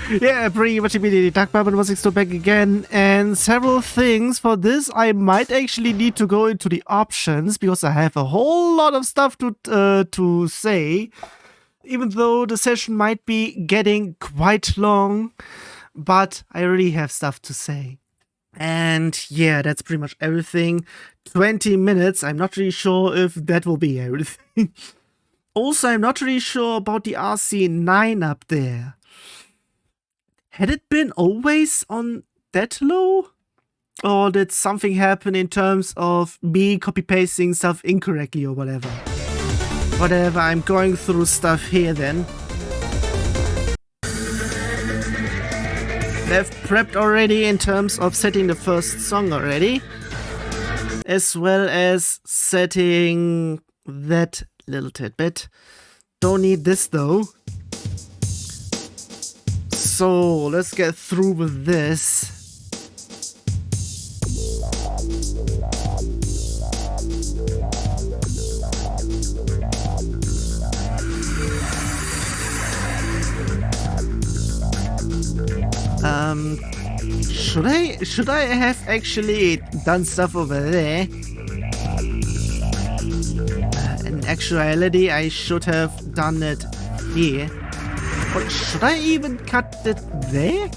Yeah, pretty much immediately. Dark Bourbon was still back again, and several things. For this, I might actually need to go into the options because I have a whole lot of stuff to say. Even though the session might be getting quite long, but I really have stuff to say. And yeah, that's pretty much everything. 20 minutes. I'm not really sure if that will be everything. Also, I'm not really sure about the RC9 up there. Had it been always on that low? Or did something happen in terms of me copy-pasting stuff incorrectly or whatever? Whatever, I'm going through stuff here then. I've prepped already in terms of setting the first song already. As well as setting that little tidbit. Don't need this though. So let's get through with this. Should I have actually done stuff over there? In actuality, I should have done it here. Or should I even cut it there?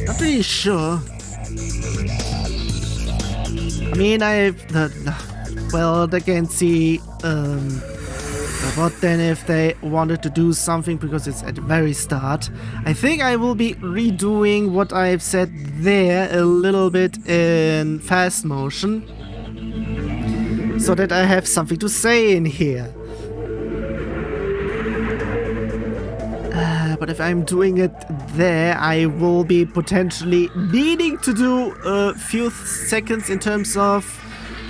Not really sure. I mean, well, they can see, but then if they wanted to do something because it's at the very start, I think I will be redoing what I've said there a little bit in fast motion, so that I have something to say in here. But if I'm doing it there, I will be potentially needing to do a few seconds in terms of,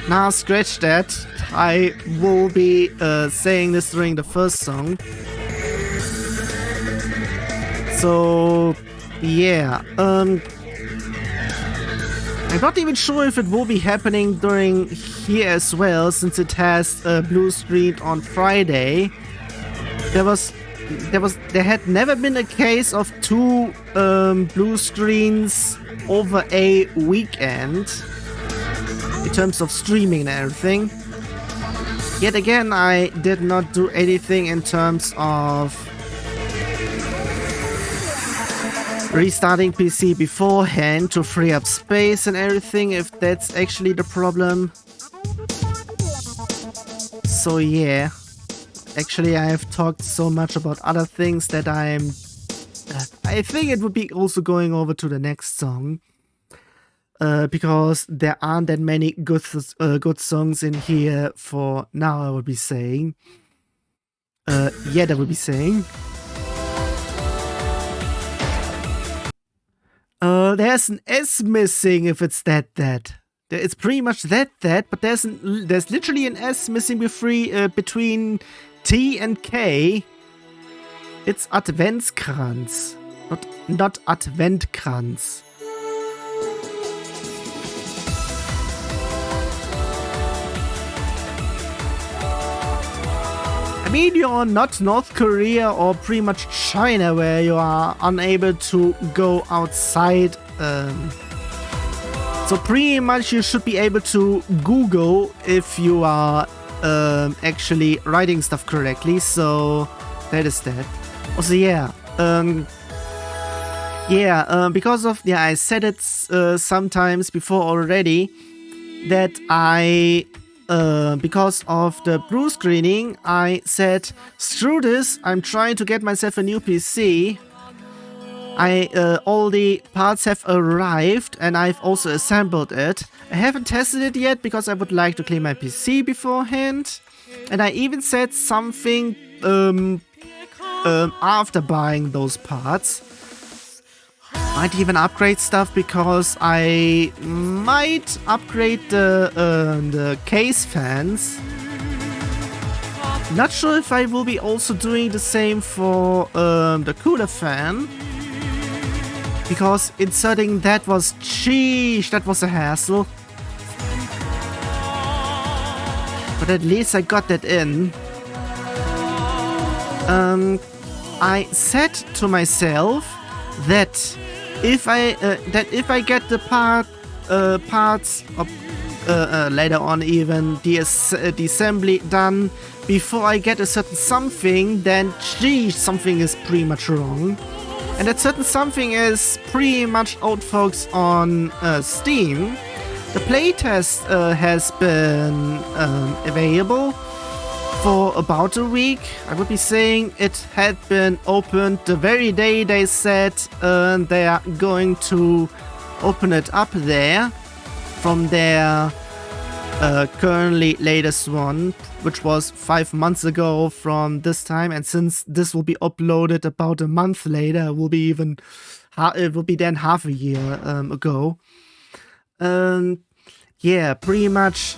nah, scratch that. I will be saying this during the first song. So, yeah. I'm not even sure if it will be happening during here as well, since it has blue screened on Friday. There had never been a case of two blue screens over a weekend in terms of streaming and everything. Yet again, I did not do anything in terms of restarting PC beforehand to free up space and everything, if that's actually the problem. So yeah, actually I have talked so much about other things that I think it would be also going over to the next song. Because there aren't that many good songs in here for now, I would be saying. Yeah, that would be saying. There's an S missing if it's that. It's pretty much that, but there's literally an S missing between T and K. It's Adventkranz, not Adventkranz. I mean, you're not North Korea or pretty much China where you are unable to go outside. So pretty much you should be able to Google if you are actually writing stuff correctly. So that is that. Also, yeah. Because of, I said it sometimes before already that because of the blue screening, I said, screw this, I'm trying to get myself a new PC. All the parts have arrived and I've also assembled it. I haven't tested it yet because I would like to clean my PC beforehand. And I even said something after buying those parts. Might even upgrade stuff because I might upgrade the case fans. Not sure if I will be also doing the same for the cooler fan. Because inserting that was, sheesh, that was a hassle. But at least I got that in. I said to myself that if I get the parts of, later on even the assembly done before I get a certain something, then gee, something is pretty much wrong. And that certain something is pretty much out, folks, on Steam. The playtest has been available for about a week. I would be saying it had been opened the very day they said they are going to open it up there from their currently latest one, which was 5 months ago from this time. And since this will be uploaded about a month later, it will be even it will be then half a year ago. Yeah, pretty much.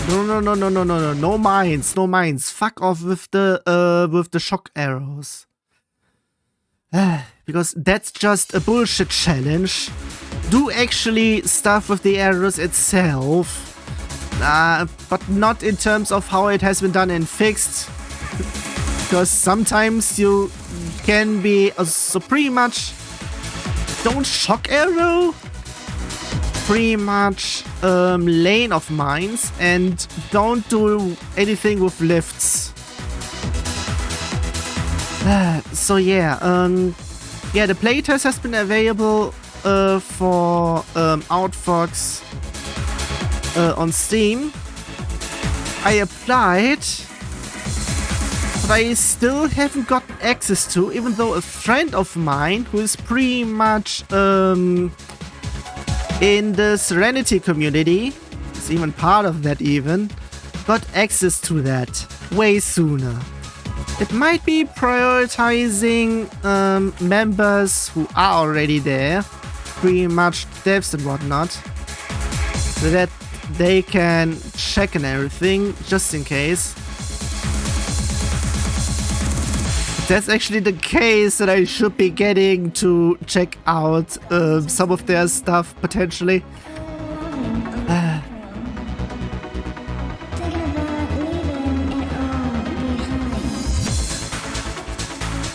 No mines. Fuck off with the shock arrows. Because that's just a bullshit challenge. Do actually stuff with the arrows itself, but not in terms of how it has been done and fixed. Because sometimes you can be so pretty much don't shock arrow. Pretty much lane of mines and don't do anything with lifts. So yeah, the playtest has been available for Outfox on Steam. I applied, but I still haven't gotten access to, even though a friend of mine who is pretty much in the Serenity community, is even part of that even, got access to that way sooner. It might be prioritizing members who are already there, pretty much devs and whatnot, so that they can check and everything, just in case. That's actually the case that I should be getting to check out some of their stuff, potentially.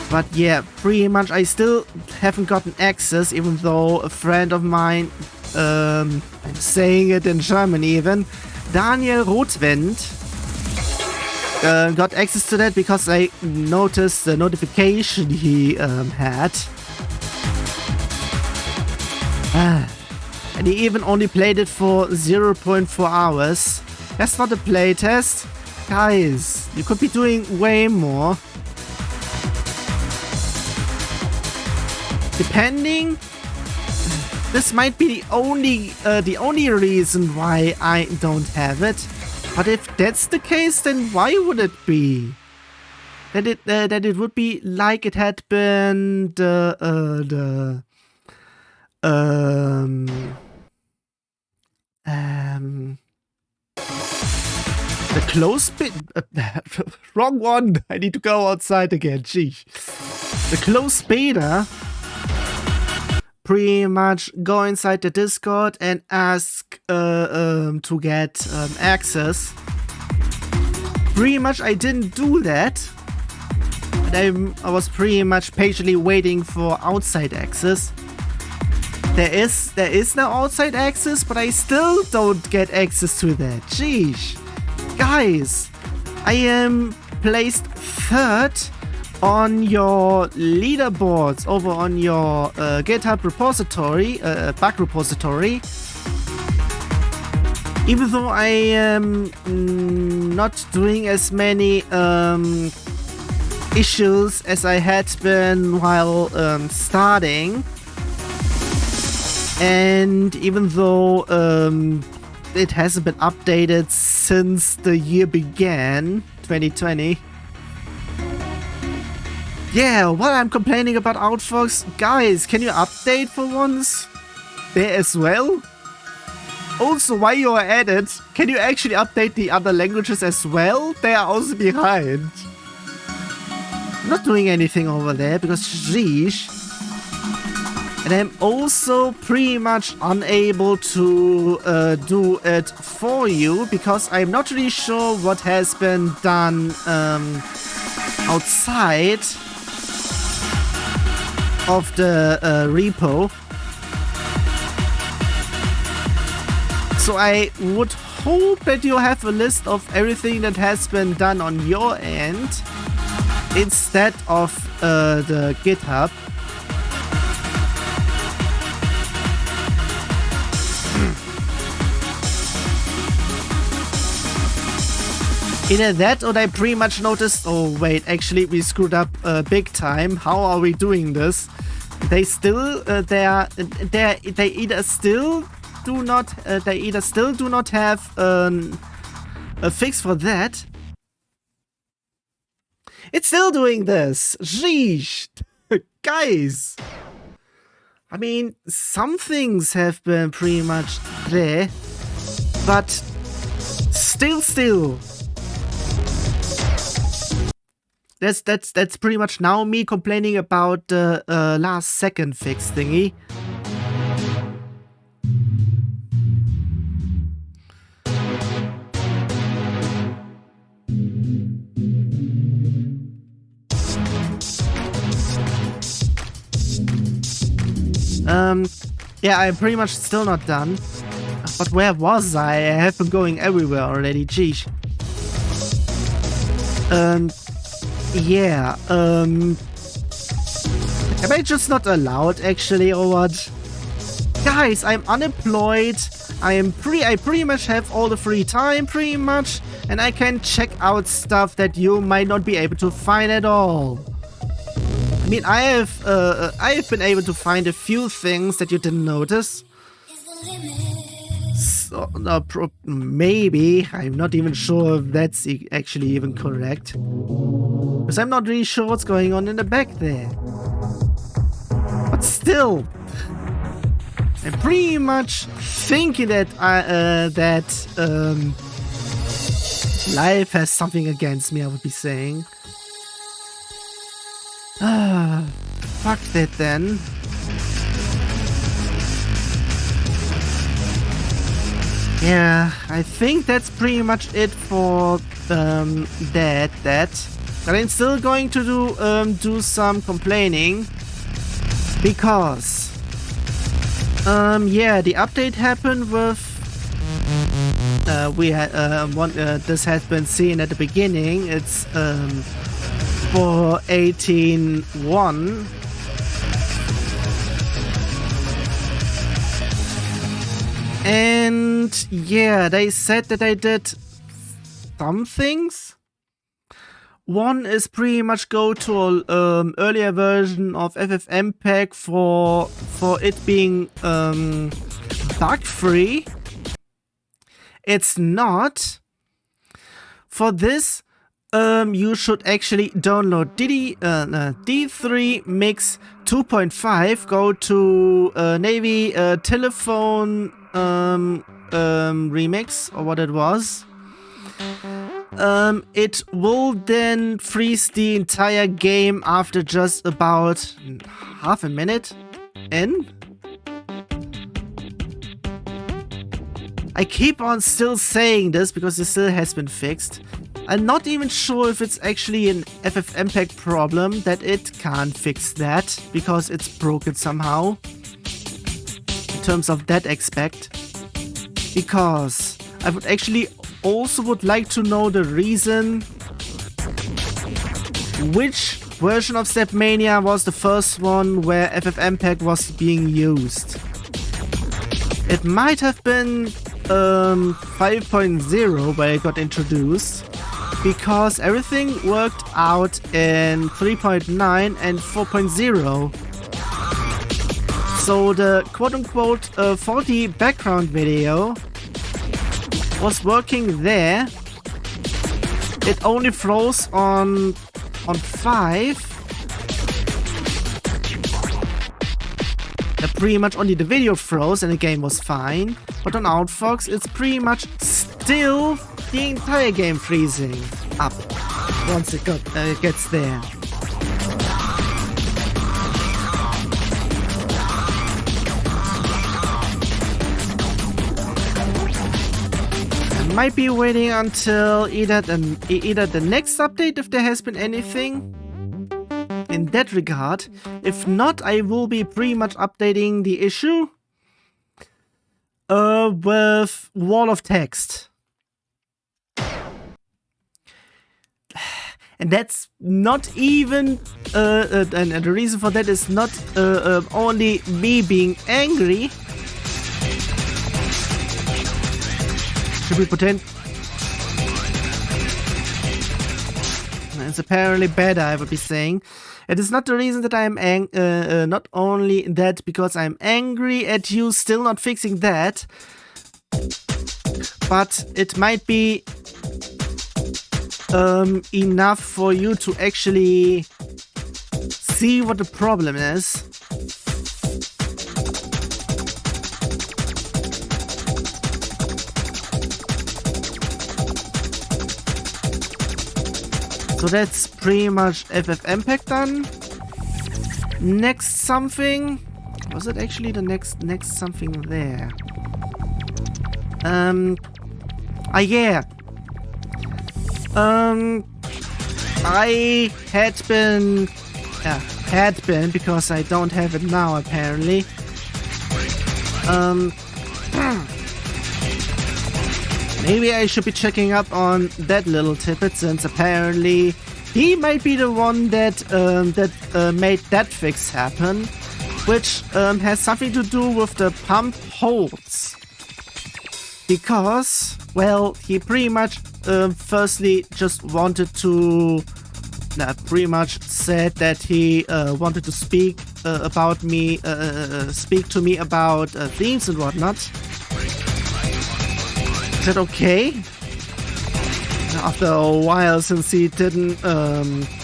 But yeah, pretty much I still haven't gotten access, even though a friend of mine, I'm saying it in German even, Daniel Rothwend, got access to that because I noticed the notification he had. And he even only played it for 0.4 hours. That's not a playtest. Guys, you could be doing way more. Depending, this might be the only reason why I don't have it. But if that's the case, then why would it be? That it would be like it had been the close bit. Wrong one. I need to go outside again. Geez. The close beta. Pretty much go inside the Discord and ask to get access. Pretty much I didn't do that. And I was pretty much patiently waiting for outside access. There is no outside access, but I still don't get access to that. Jeez. Guys, I am placed 3rd on your leaderboards over on your GitHub repository, bug repository. Even though I am not doing as many issues as I had been while starting, and even though it hasn't been updated since the year began, 2020. Yeah, while I'm complaining about Outfox, guys, can you update for once? There as well? Also, while you're at it, can you actually update the other languages as well? They are also behind. I'm not doing anything over there because sheesh. And I'm also pretty much unable to do it for you because I'm not really sure what has been done outside of the repo. So I would hope that you have a list of everything that has been done on your end instead of the GitHub. Either that or I pretty much noticed, oh wait, actually we screwed up big time. How are we doing this? They still, they either still do not have a fix for that. It's still doing this. Sheesh. Guys. I mean, some things have been pretty much there, but still. That's pretty much now me complaining about the last second fix thingy. Yeah, I'm pretty much still not done. But where was I? I have been going everywhere already, geez. Yeah, am I just not allowed actually or what? Guys, I'm unemployed. I pretty much have all the free time pretty much, and I can check out stuff that you might not be able to find at all. I mean, I have been able to find a few things that you didn't notice. So, maybe. I'm not even sure if that's actually even correct. Because I'm not really sure what's going on in the back there. But still, I'm pretty much thinking that life has something against me, I would be saying. Fuck that then. Yeah, I think that's pretty much it for that. But I'm still going to do some complaining because yeah, the update happened with we had this has been seen at the beginning. It's for 18.1. And yeah, they said that they did some things. One is pretty much go to an earlier version of FFmpeg for it being bug free. It's not. For this, you should actually download d3mix 2.5. Go to Navy telephone remix or what it was. It will then freeze the entire game after just about half a minute in. I keep on still saying this because it still has been fixed. I'm not even sure if it's actually an FFmpeg problem that it can't fix that because it's broken somehow. In terms of that aspect. Because I would actually also would like to know the reason which version of Stepmania was the first one where FFmpeg was being used. It might have been 5.0 where it got introduced, because everything worked out in 3.9 and 4.0. So the quote-unquote faulty background video was working there. It only froze on 5. Pretty much only the video froze and the game was fine. But on Outfox, it's pretty much still the entire game freezing up once it gets there. might be waiting until either the next update, if there has been anything in that regard. If not, I will be pretty much updating the issue with wall of text. And that's not even, and the reason for that is not only me being angry. Should we pretend? It's apparently better, I would be saying. It is not the reason that I'm not only that because I'm angry at you still not fixing that, but it might be enough for you to actually see what the problem is. So that's pretty much FFmpeg done. Next something. Was it actually the next something there? Yeah. I had been because I don't have it now apparently. Maybe I should be checking up on that little tidbit, since apparently he might be the one that made that fix happen, which has something to do with the pump holes. Because, well, he pretty much firstly just wanted to, pretty much said that he wanted to speak about me, speak to me about themes and whatnot. Is that okay? After a while, since he didn't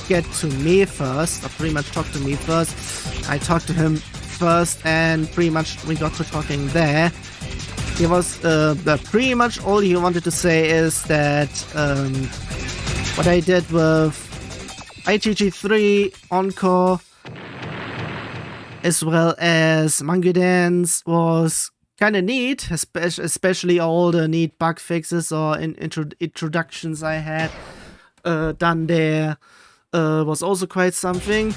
get to me first, or pretty much talk to me first, I talked to him first, and pretty much we got to talking there. He was pretty much all he wanted to say is that what I did with IgG3 Encore as well as Mango Dance was kind of neat, especially all the neat bug fixes or introductions I had done there was also quite something.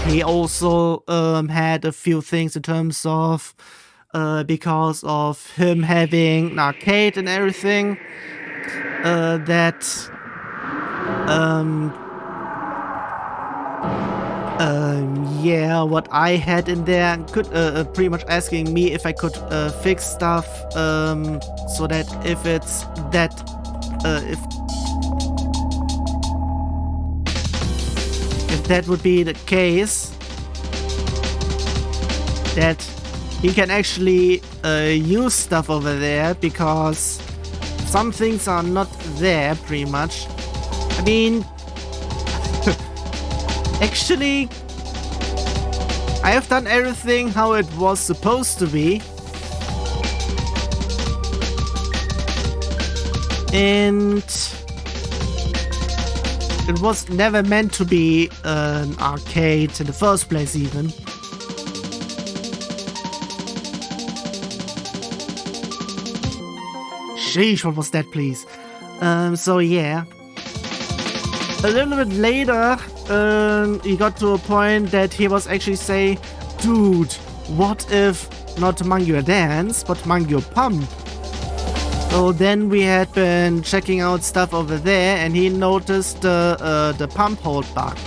He also had a few things in terms of because of him having an arcade and everything that yeah, what I had in there could pretty much asking me if I could fix stuff so that if it's that if that would be the case, that he can actually use stuff over there, because some things are not there pretty much. I mean, actually, I have done everything how it was supposed to be. And it was never meant to be an arcade in the first place even. Sheesh, what was that, please? So yeah. A little bit later, he got to a point that he was actually saying, dude, what if not Mango Dance, but Mango Pump? So then we had been checking out stuff over there, and he noticed the pump hold bug.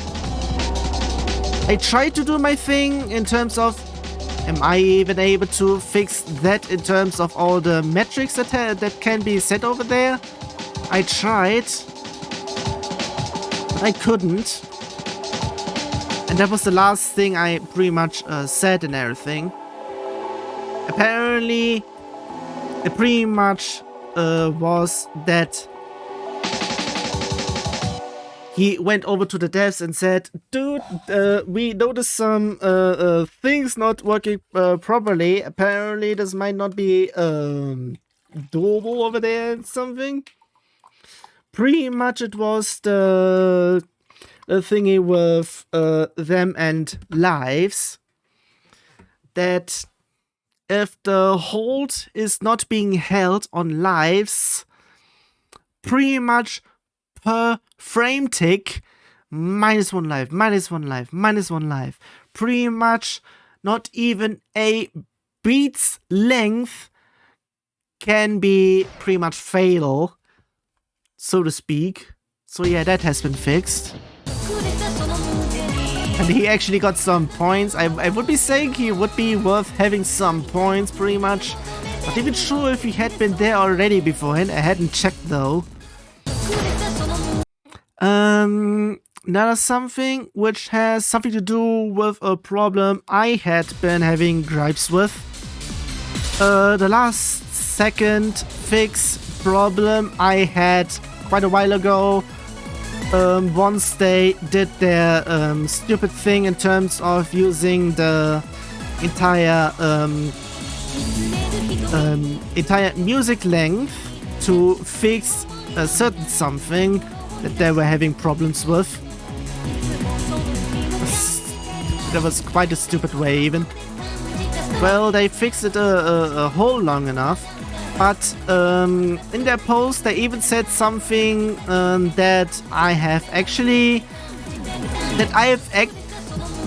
I tried to do my thing in terms of, am I even able to fix that in terms of all the metrics that can be set over there? I tried. I couldn't. And that was the last thing I pretty much said and everything. Apparently, it pretty much was that he went over to the devs and said, dude, we noticed some things not working properly. Apparently, this might not be doable over there and something. Pretty much it was the thingy with them and lives that if the hold is not being held on lives, pretty much per frame tick, -1 life, -1 life, -1 life. Pretty much not even a beat's length can be pretty much fatal, so to speak. So yeah, that has been fixed. And he actually got some points. I would be saying he would be worth having some points, pretty much. Not even sure if he had been there already beforehand. I hadn't checked though. Another something which has something to do with a problem I had been having gripes with. The last second fix problem I had quite a while ago. Once they did their stupid thing in terms of using the entire music length to fix a certain something that they were having problems with. That was quite a stupid way even. Well, they fixed it a whole long enough. But in their post they even said something that I have actually...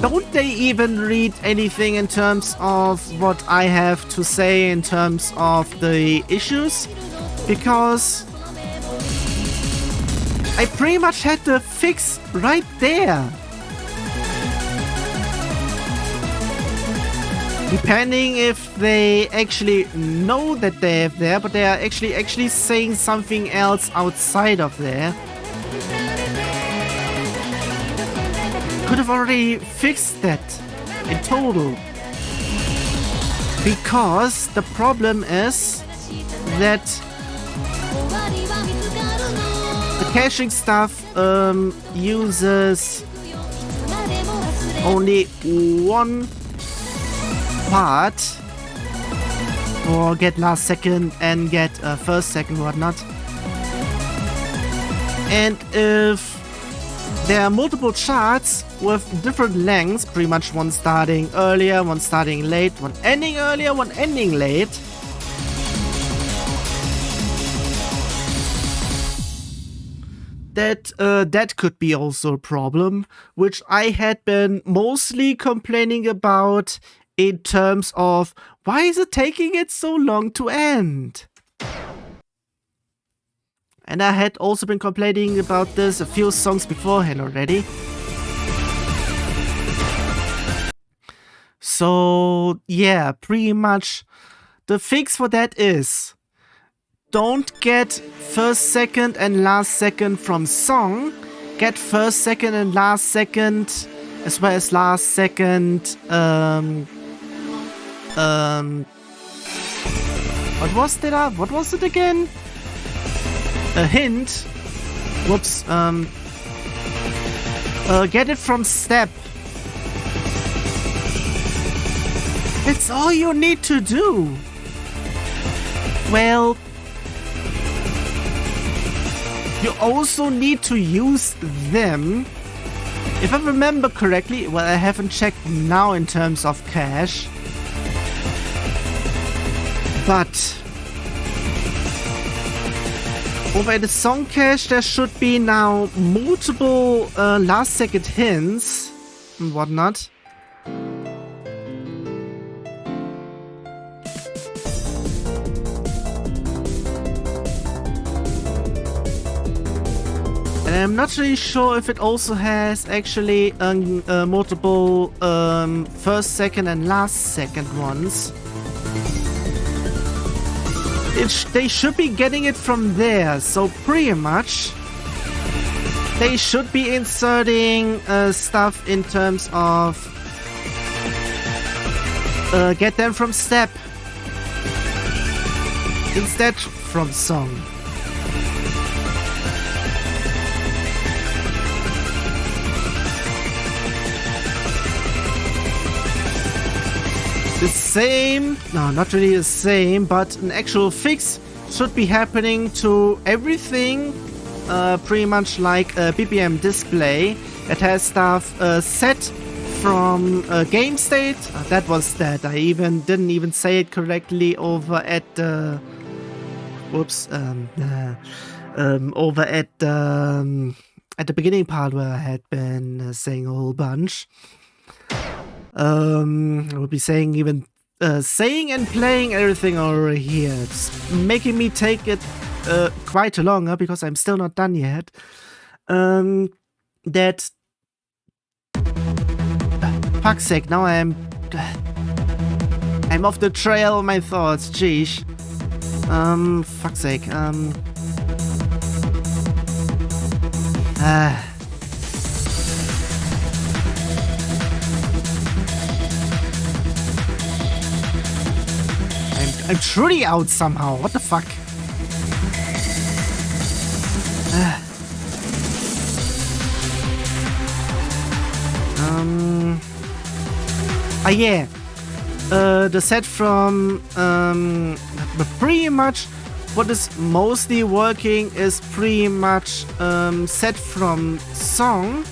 Don't they even read anything in terms of what I have to say in terms of the issues? Because I pretty much had the fix right there. Depending if they actually know that they have there, but they are actually saying something else outside of there. Could have already fixed that in total. Because the problem is that the caching stuff uses only one part for get last second and get first second, whatnot. And if there are multiple charts with different lengths, pretty much one starting earlier, one starting late, one ending earlier, one ending late, that could be also a problem, which I had been mostly complaining about in terms of why is it taking it so long to end? And I had also been complaining about this a few songs beforehand already. So yeah, pretty much the fix for that is don't get first, second and last second from song. Get first, second and last second as well as last second what was it again? A hint. Whoops. Get it from step. That's all you need to do. Well, you also need to use them. If I remember correctly, well, I haven't checked now in terms of cache. But over at the song cache, there should be now multiple last second hints and whatnot. And I'm not really sure if it also has actually multiple first, second and last second ones. They should be getting it from there, so pretty much they should be inserting stuff in terms of get them from step instead from song. The same, no, not really the same, but an actual fix should be happening to everything, pretty much like a BPM display that has stuff set from game state. That was that. I didn't even say it correctly over at the over at the beginning part where I had been saying a whole bunch. I will be saying even saying and playing everything over here. It's making me take it quite longer because I'm still not done yet. That fuck's sake, now I'm off the trail of my thoughts, jeez. Fuck's sake, I'm truly out somehow, what the fuck? Yeah. The set from pretty much what is mostly working is pretty much set from song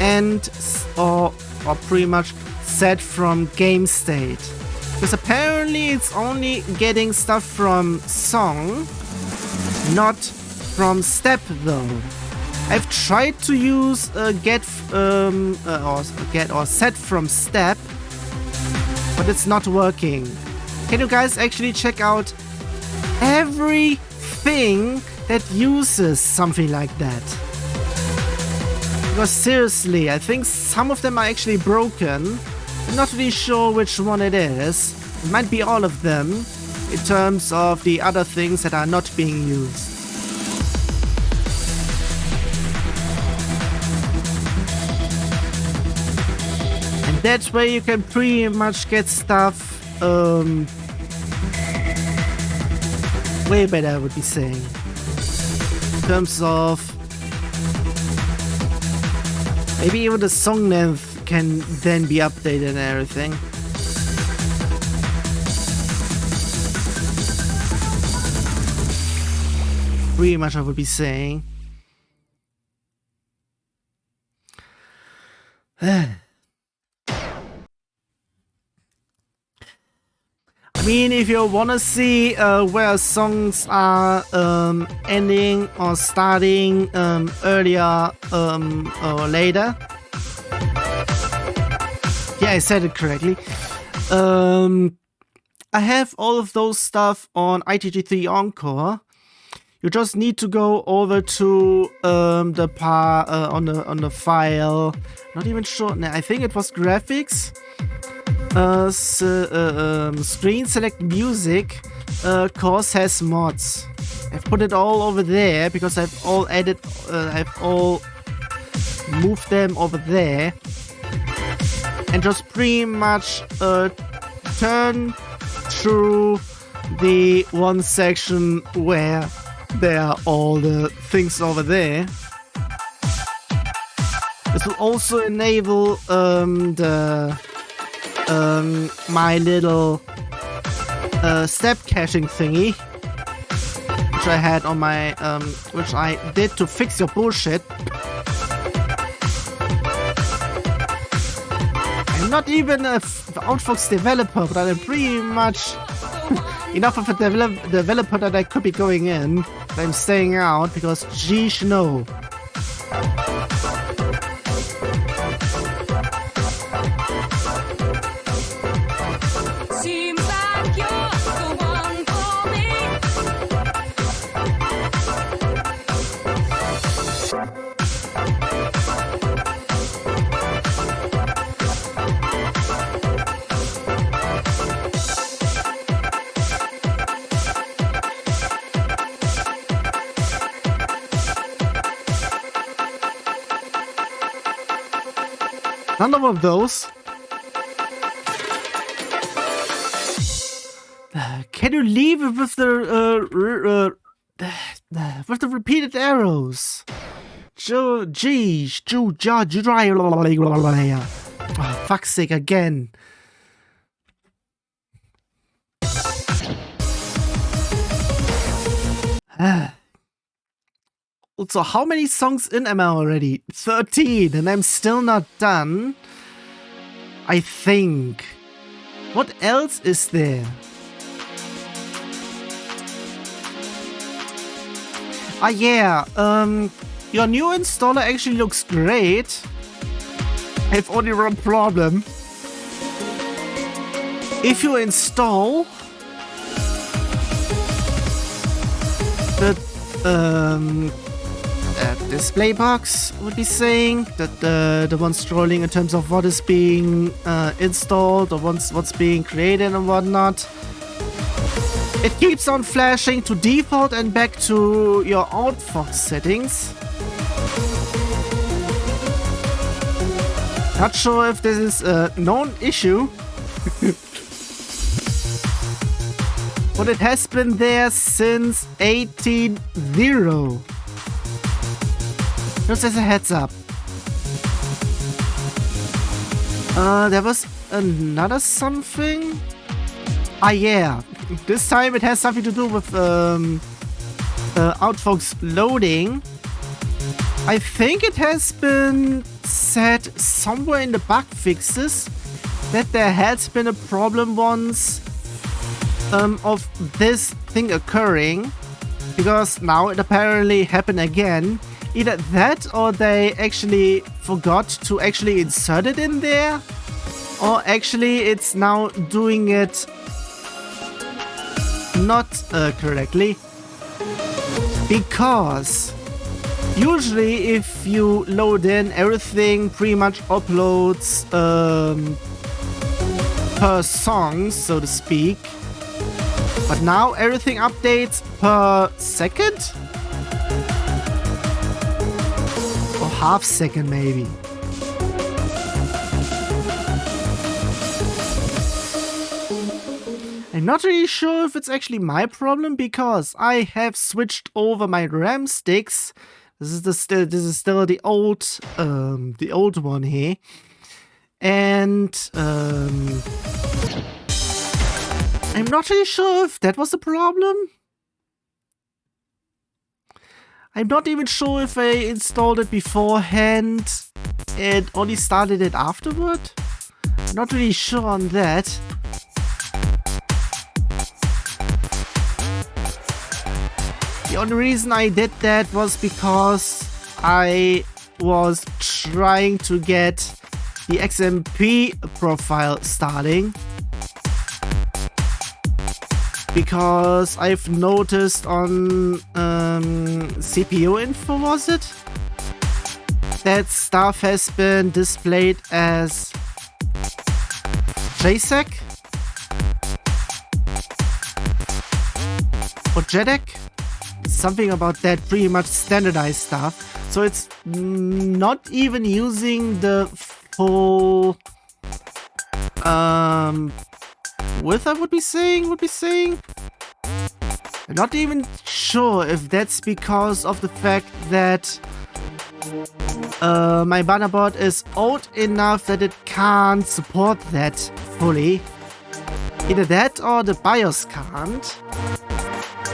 and or pretty much set from game state. Because apparently it's only getting stuff from song, not from step though. I've tried to use get or set from step, but it's not working. Can you guys actually check out everything that uses something like that? Because seriously, I think some of them are actually broken. I'm not really sure which one it is. It might be all of them in terms of the other things that are not being used. And that way you can pretty much get stuff way better, I would be saying. In terms of maybe even the song length can then be updated and everything. Pretty much I would be saying. I mean, if you wanna see where songs are ending or starting earlier or later. Yeah, I said it correctly. I have all of those stuff on ITG3 Encore. You just need to go over to the on the file. Not even sure. I think it was graphics. Screen select music. Course has mods. I've put it all over there because I've all moved them over there. And just pretty much turn through the one section where there are all the things over there. This will also enable my little step caching thingy, which I had on my which I did to fix your bullshit. I'm not even a Outfox developer, but I'm pretty much enough of a developer that I could be going in. But I'm staying out because geez no. None of those. Can you leave it with the repeated arrows? Oh, fuck's sake again. Also, how many songs in am I already? 13, and I'm still not done. I think. What else is there? Ah yeah, your new installer actually looks great. I have only one problem. If you install the display box, would be saying that the one scrolling in terms of what is being installed or what's being created and whatnot, it keeps on flashing to default and back to your outfox settings. Not sure if this is a known issue. But it has been there since 18.0. Just as a heads up. There was another something. Ah yeah, this time it has something to do with outfox loading. I think it has been said somewhere in the bug fixes that there has been a problem once of this thing occurring, because now it apparently happened again. Either that or they actually forgot to actually insert it in there, or actually it's now doing it not correctly. Because usually if you load in, everything pretty much uploads per song, so to speak. But now everything updates per second? Or half second maybe. I'm not really sure if it's actually my problem, because I have switched over my RAM sticks. This is still the old one here. And I'm not really sure if that was the problem. I'm not even sure if I installed it beforehand and only started it afterward. Not really sure on that. The only reason I did that was because I was trying to get the XMP profile starting. Because I've noticed on CPU info, was it? That stuff has been displayed as JSEC or JEDEC. Something about that, pretty much standardized stuff. So it's not even using the full width, I would be saying. I'm not even sure if that's because of the fact that my motherboard is old enough that it can't support that fully. Either that or the BIOS can't,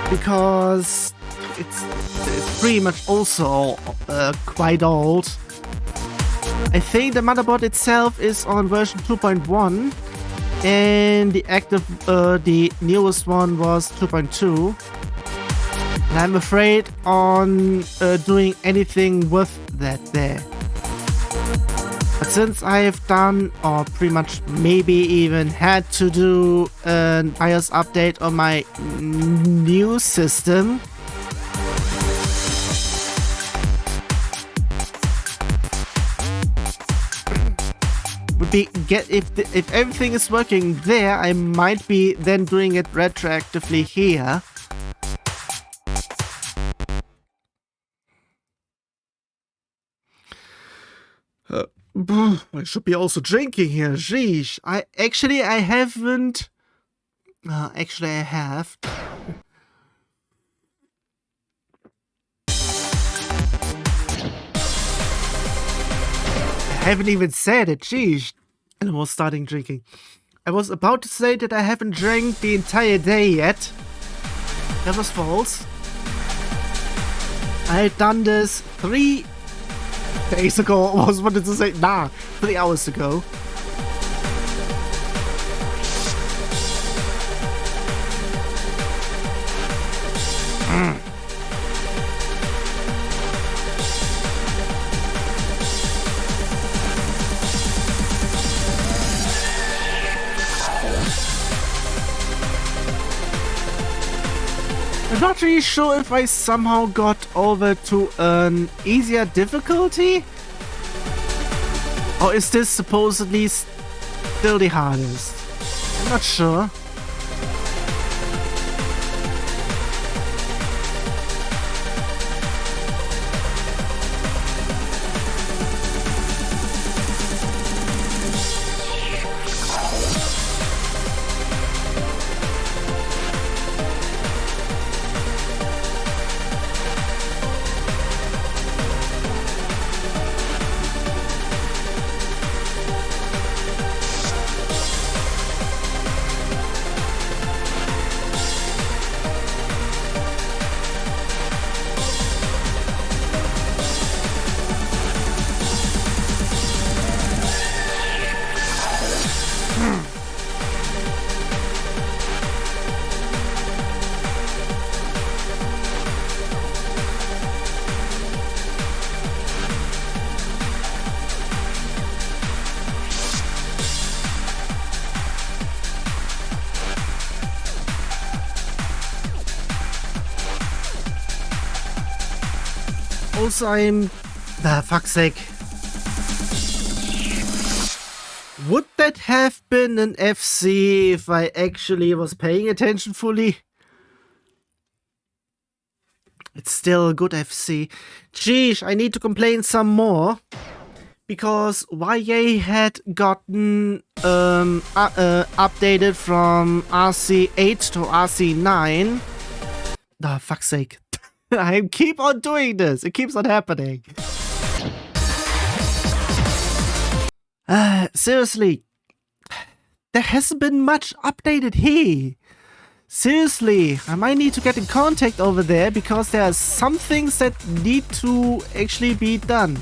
because it's pretty much also quite old. I think the motherboard itself is on version 2.1. And the newest one was 2.2. And I'm afraid on doing anything with that there. But since I have done, or pretty much maybe even had to do a BIOS update on my new system, if everything is working there, I might be then doing it retroactively here. I should be also drinking here. Sheesh. I haven't. Actually, I have. I haven't even said it. Sheesh. And I was starting drinking. I was about to say that I haven't drank the entire day yet. That was false. I had done this 3 days ago. I was wanted to say, 3 hours ago. actually sure if I somehow got over to an easier difficulty. Or is this supposedly still the hardest? I'm not sure. Also, fuck's sake. Would that have been an FC if I actually was paying attention fully? It's still a good FC. Jeez, I need to complain some more. Because YA had gotten updated from RC8 to RC9. Oh, fuck's sake. I keep on doing this. It keeps on happening. Seriously. There hasn't been much updated here. Seriously, I might need to get in contact over there because there are some things that need to actually be done.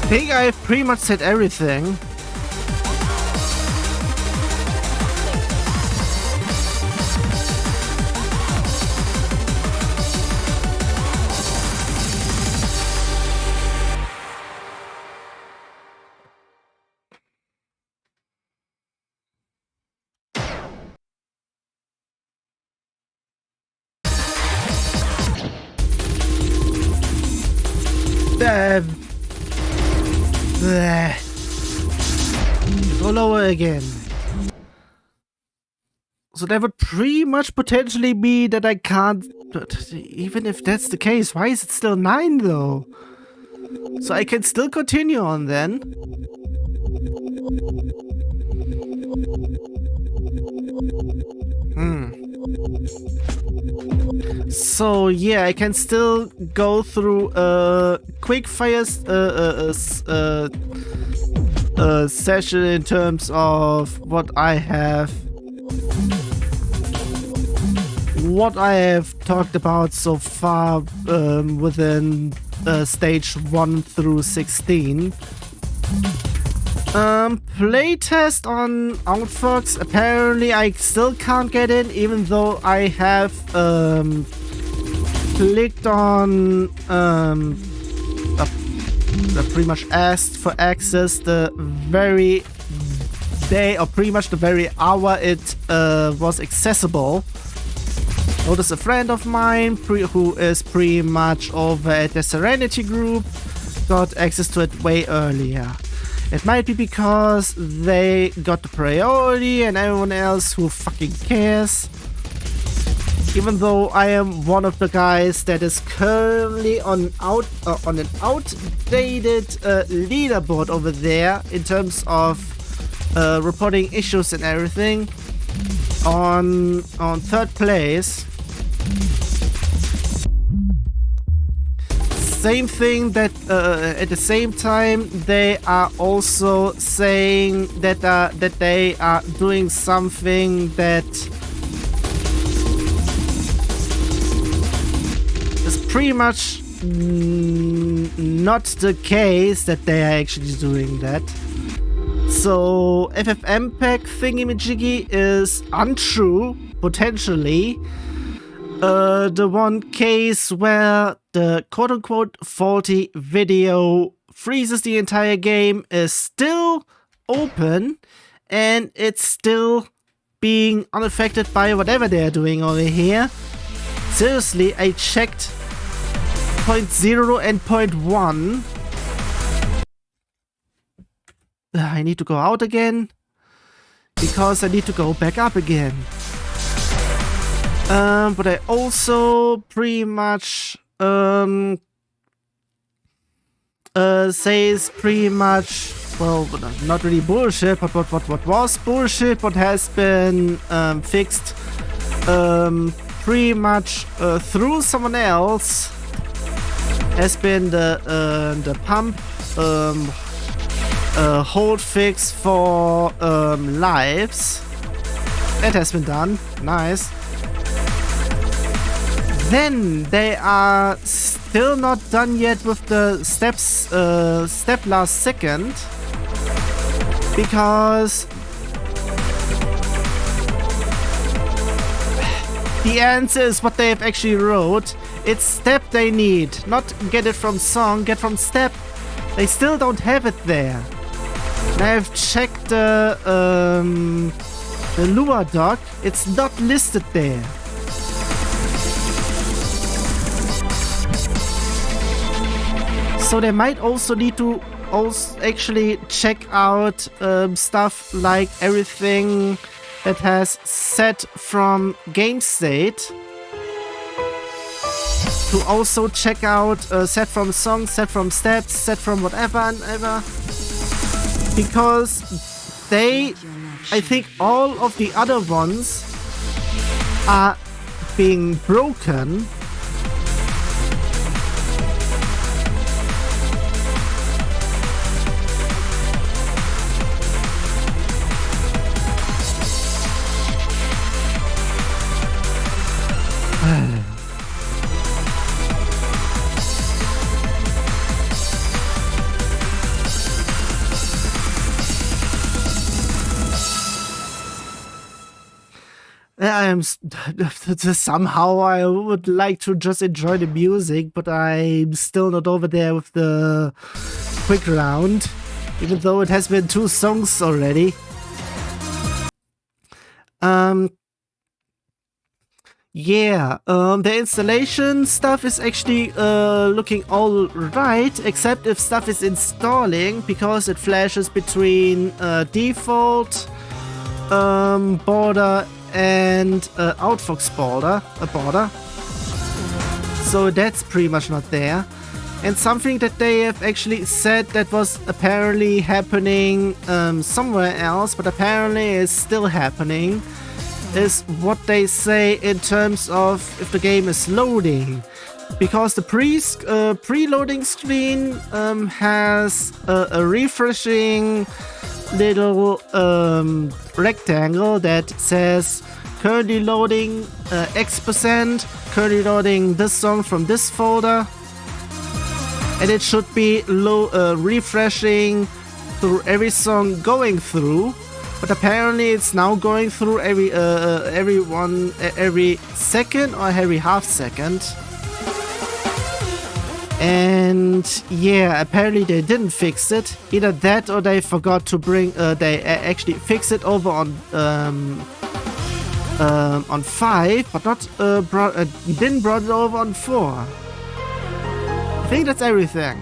I think I've pretty much said everything. Go lower again. So that would pretty much potentially be that I can't... But even if that's the case, why is it still 9 though? So I can still continue on then. So yeah, I can still go through quick fire session in terms of what I have talked about so far within stage 1 through 16. Playtest on Outfox. Apparently I still can't get in, even though I have clicked on pretty much asked for access the very day, or pretty much the very hour it was accessible. Notice a friend of mine who is pretty much over at the Serenity group got access to it way earlier. It might be because they got the priority and everyone else who fucking cares. Even though I am one of the guys that is currently on an outdated leaderboard over there in terms of reporting issues and everything, on 3rd place. Same thing that at the same time they are also saying that they are doing something that is pretty much not the case, that they are actually doing that. So FFmpeg thingy-majiggy is untrue, potentially. The one case where the quote-unquote faulty video freezes the entire game is still open, and it's still being unaffected by whatever they're doing over here. Seriously, I checked 0.0 and 0.1. I need to go out again because I need to go back up again. But I also pretty much says pretty much, well, not really bullshit, but what was bullshit, what has been fixed pretty much through someone else, has been the pump hold fix for lives. That has been done. Nice. Then they are still not done yet with the step last second, because the answer is what they have actually wrote. It's step they need, not get it from song, get from step. They still don't have it there. And I've checked the Lua doc, it's not listed there. So they might also need to actually check out stuff like everything that has set from game state. To also check out set from songs, set from steps, set from whatever and ever. Because I think all of the other ones are being broken. Somehow I would like to just enjoy the music, but I'm still not over there with the quick round, even though it has been 2 songs already. Yeah, the installation stuff is actually looking all right, except if stuff is installing, because it flashes between default, border, and Outfox border. So that's pretty much not there. And something that they have actually said that was apparently happening somewhere else, but apparently is still happening, is what they say in terms of if the game is loading. Because the preloading screen has a refreshing little rectangle that says currently loading X%, currently loading this song from this folder, and it should be refreshing through every song going through, but apparently it's now going through every second or every half second. And yeah, apparently they didn't fix it. Either that or they forgot to bring, they actually fixed it over on 5, but not didn't brought it over on 4. I think that's everything.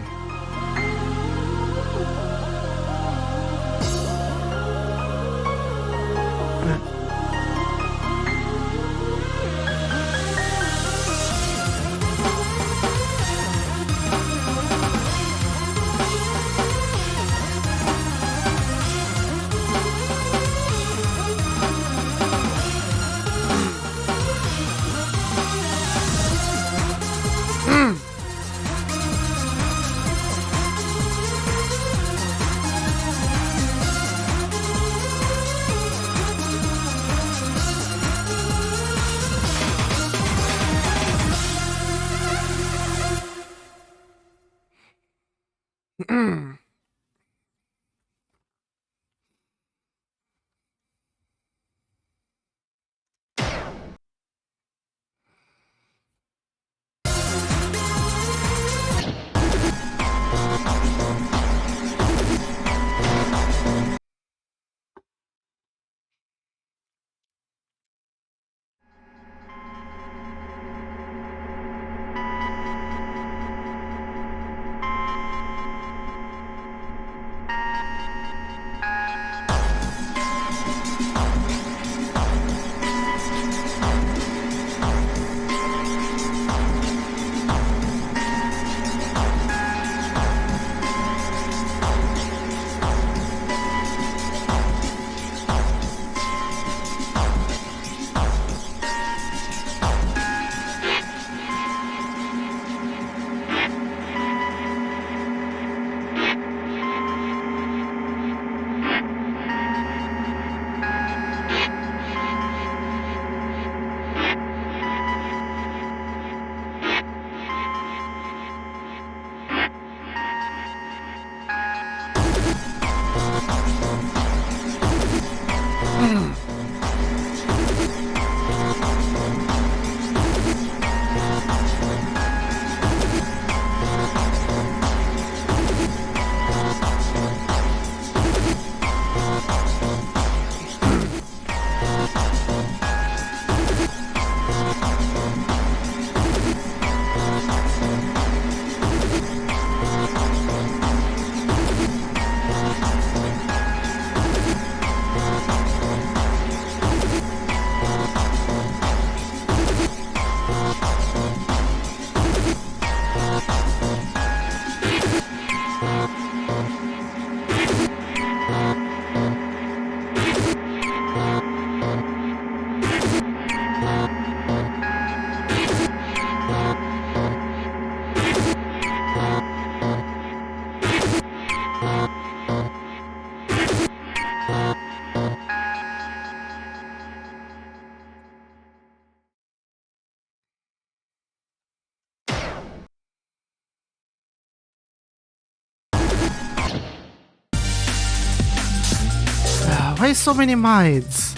Why so many mines?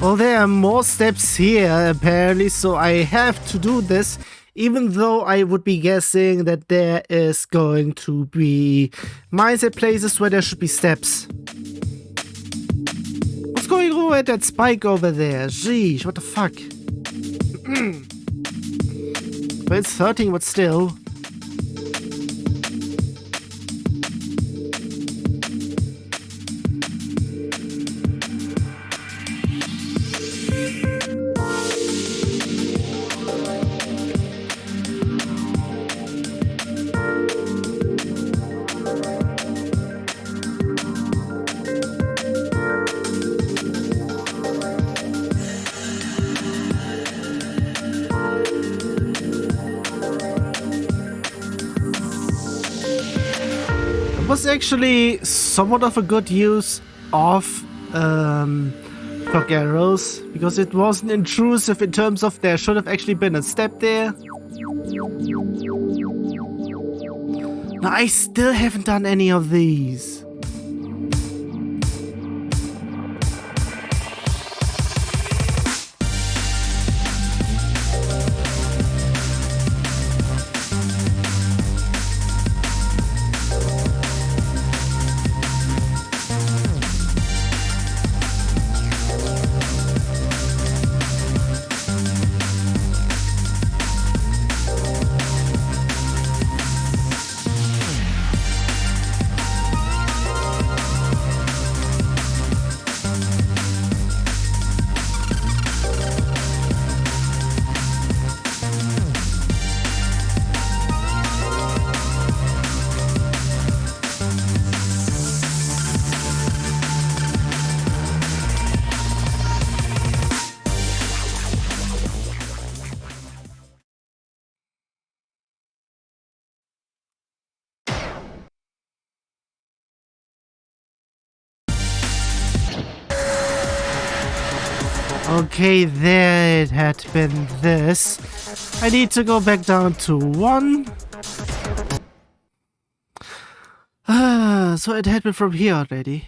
Well, there are more steps here, apparently, so I have to do this, even though I would be guessing that there is going to be mines at places where there should be steps. What's going on with that spike over there? Jeez, what the fuck? Well, it's 13, but still. Was actually somewhat of a good use of clock arrows, because it wasn't intrusive in terms of there should have actually been a step there. Now, I still haven't done any of these. Okay, there it had been this. I need to go back down to 1. So it had been from here already.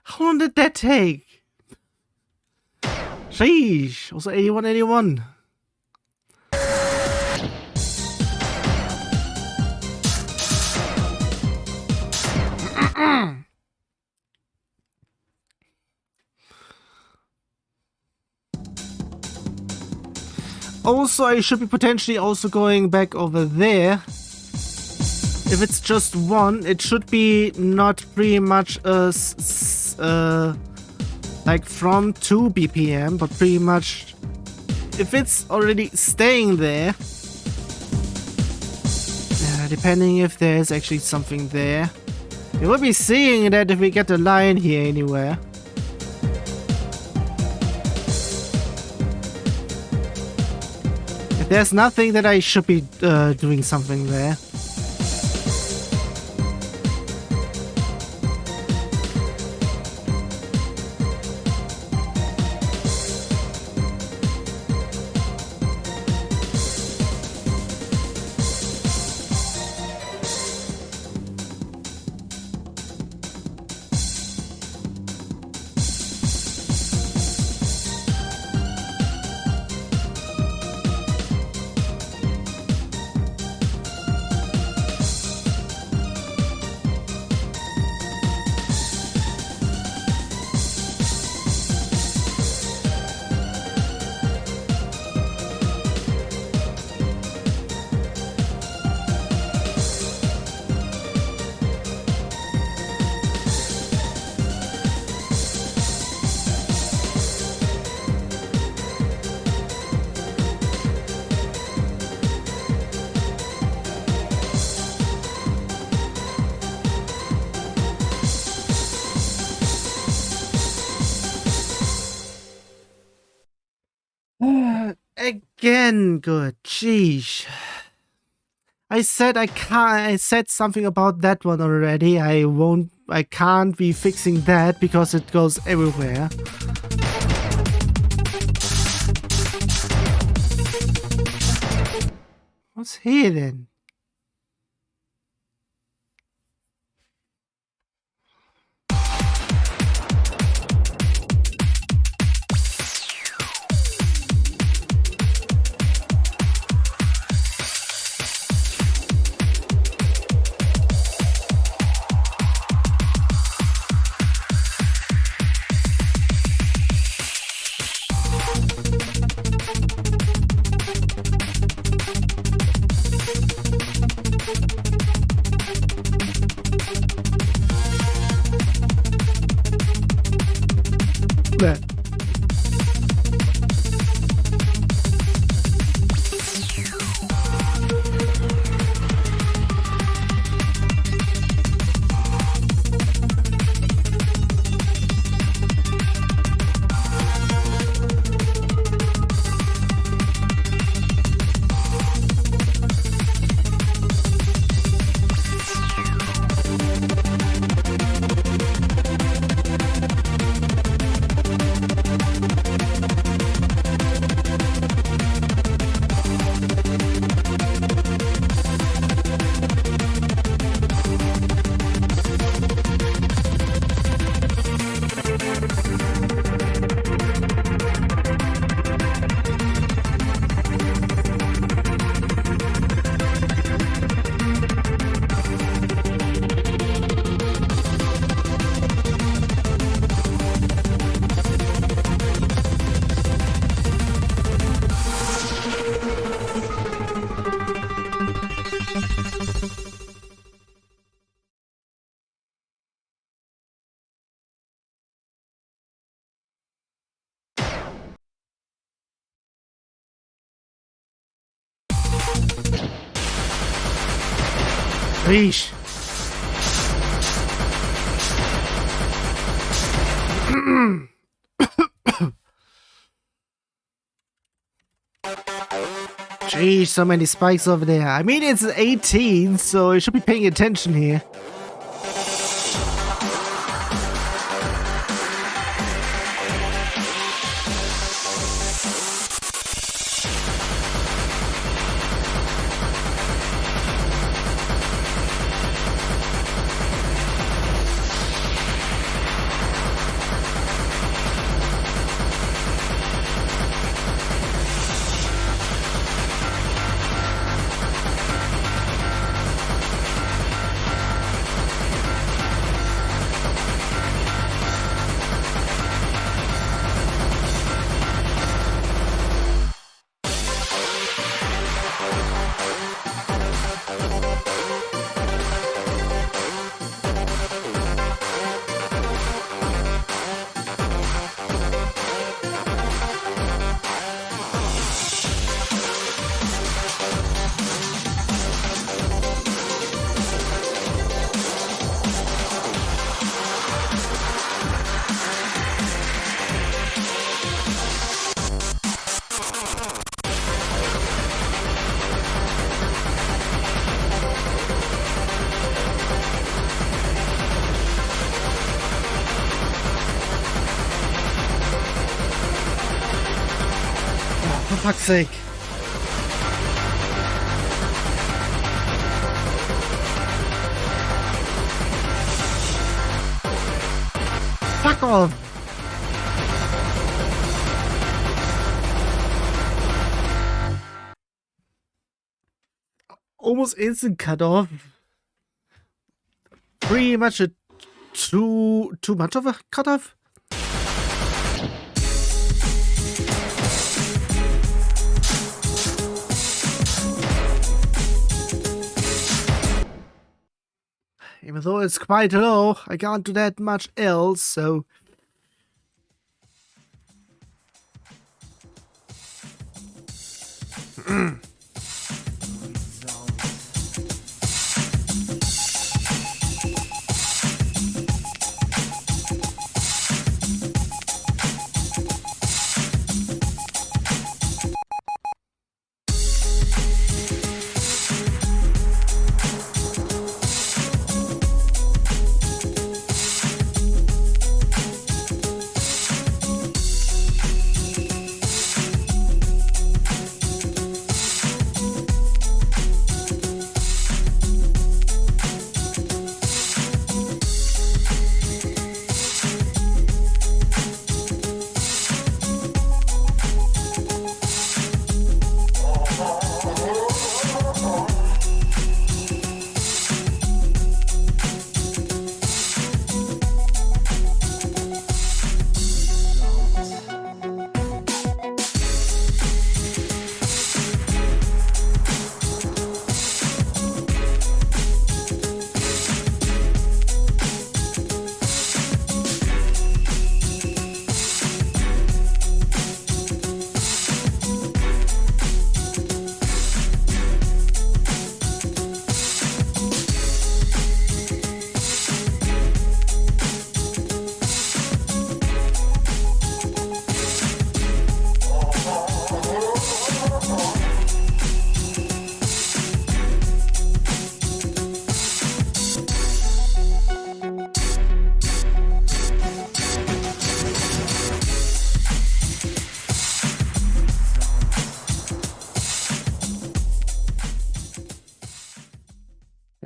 How long did that take? Sheesh. Also 8181. Also, I should be potentially also going back over there. If it's just 1, it should be not pretty much like from 2 BPM, but pretty much if it's already staying there, depending if there's actually something there. We will be seeing that if we get a line here anywhere. If there's nothing, that I should be doing something there. Again, good. Sheesh. I said I can't. I said something about that one already. I can't be fixing that because it goes everywhere. What's here then? that. Sheesh. Jeez, so many spikes over there. I mean, it's 18, so you should be paying attention here. For fuck's sake. Fuck off. Almost instant cutoff. Pretty much a too much of a cutoff. Even though it's quite low, I can't do that much else, so...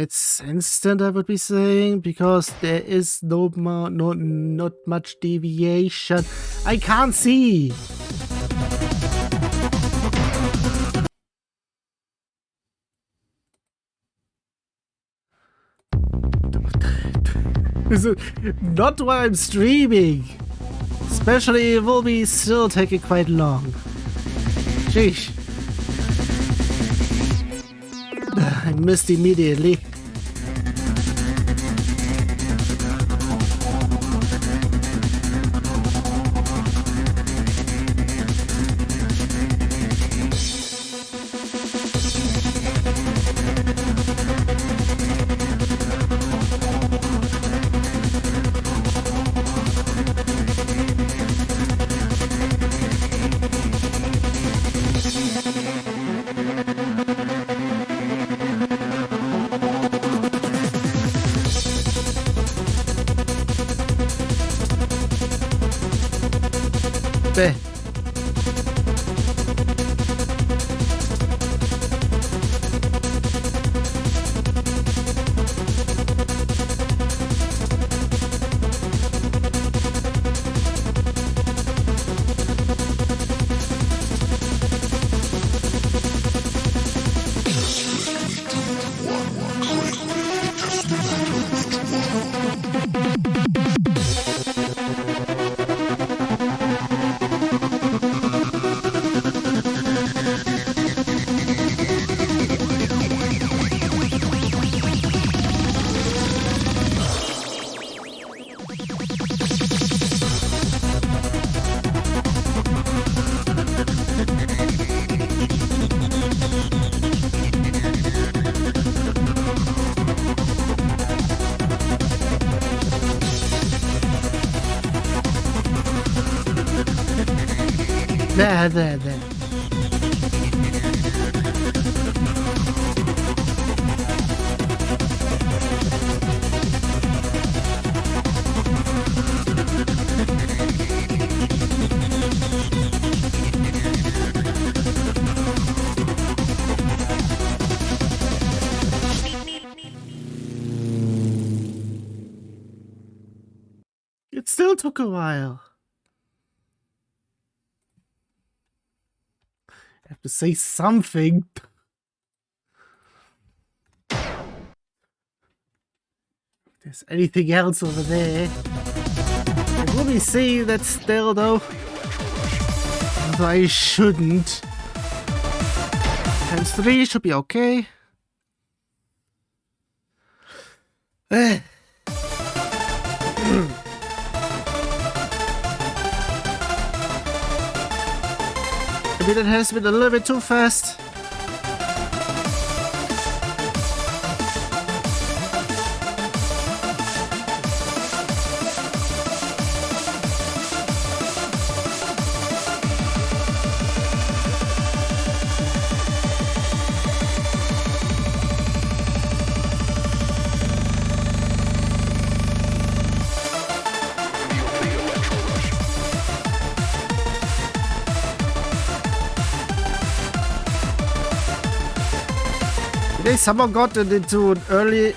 It's instant, I would be saying, because there is not much deviation. I can't see. Is it not while I'm streaming? Especially, it will be still taking quite long. Sheesh. I missed immediately. Beh. There. It still took a while. I have to say something. If there's anything else over there. I will be seeing that still though. Although I shouldn't. Times 3 should be okay. Maybe that has been a little bit too fast. Someone got into an early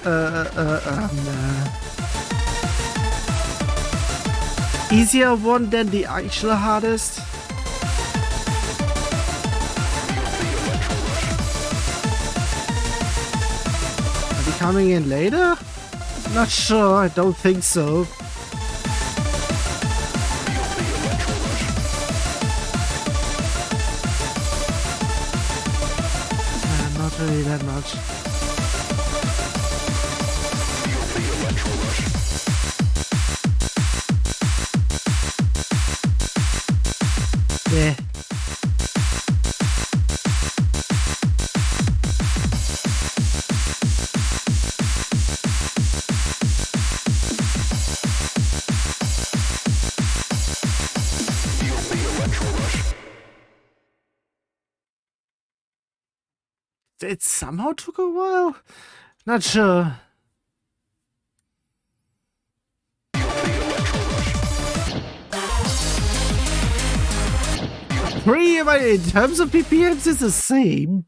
easier one than the actual hardest. Are they coming in later? Not sure, I don't think so. Not really that much. Yeah. It somehow took a while. Not sure. In terms of PPMs, it's the same.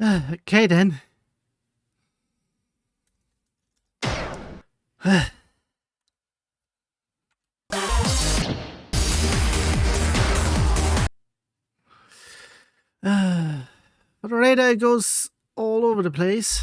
Okay then. But the radar goes all over the place.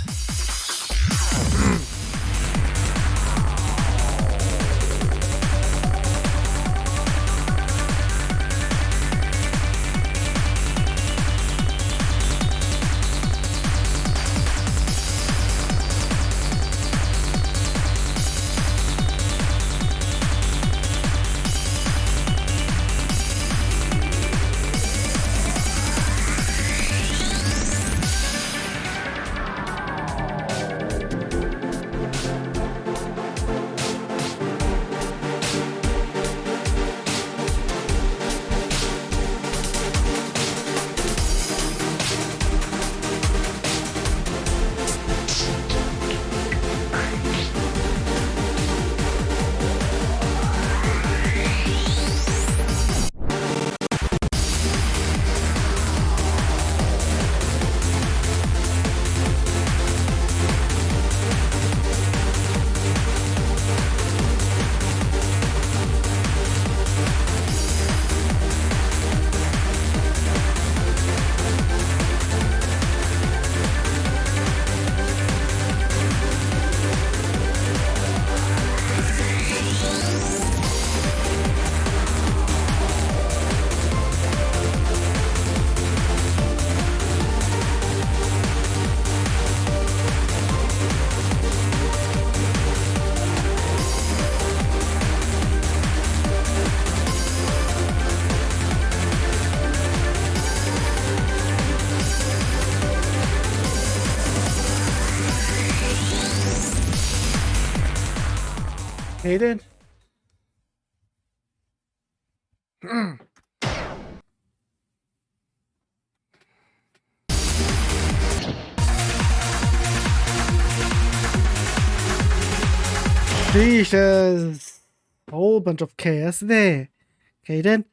Hayden? Sheesh, there's a whole bunch of chaos there. Hayden?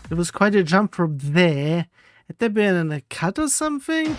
It was quite a jump from there. Had there been a cut or something?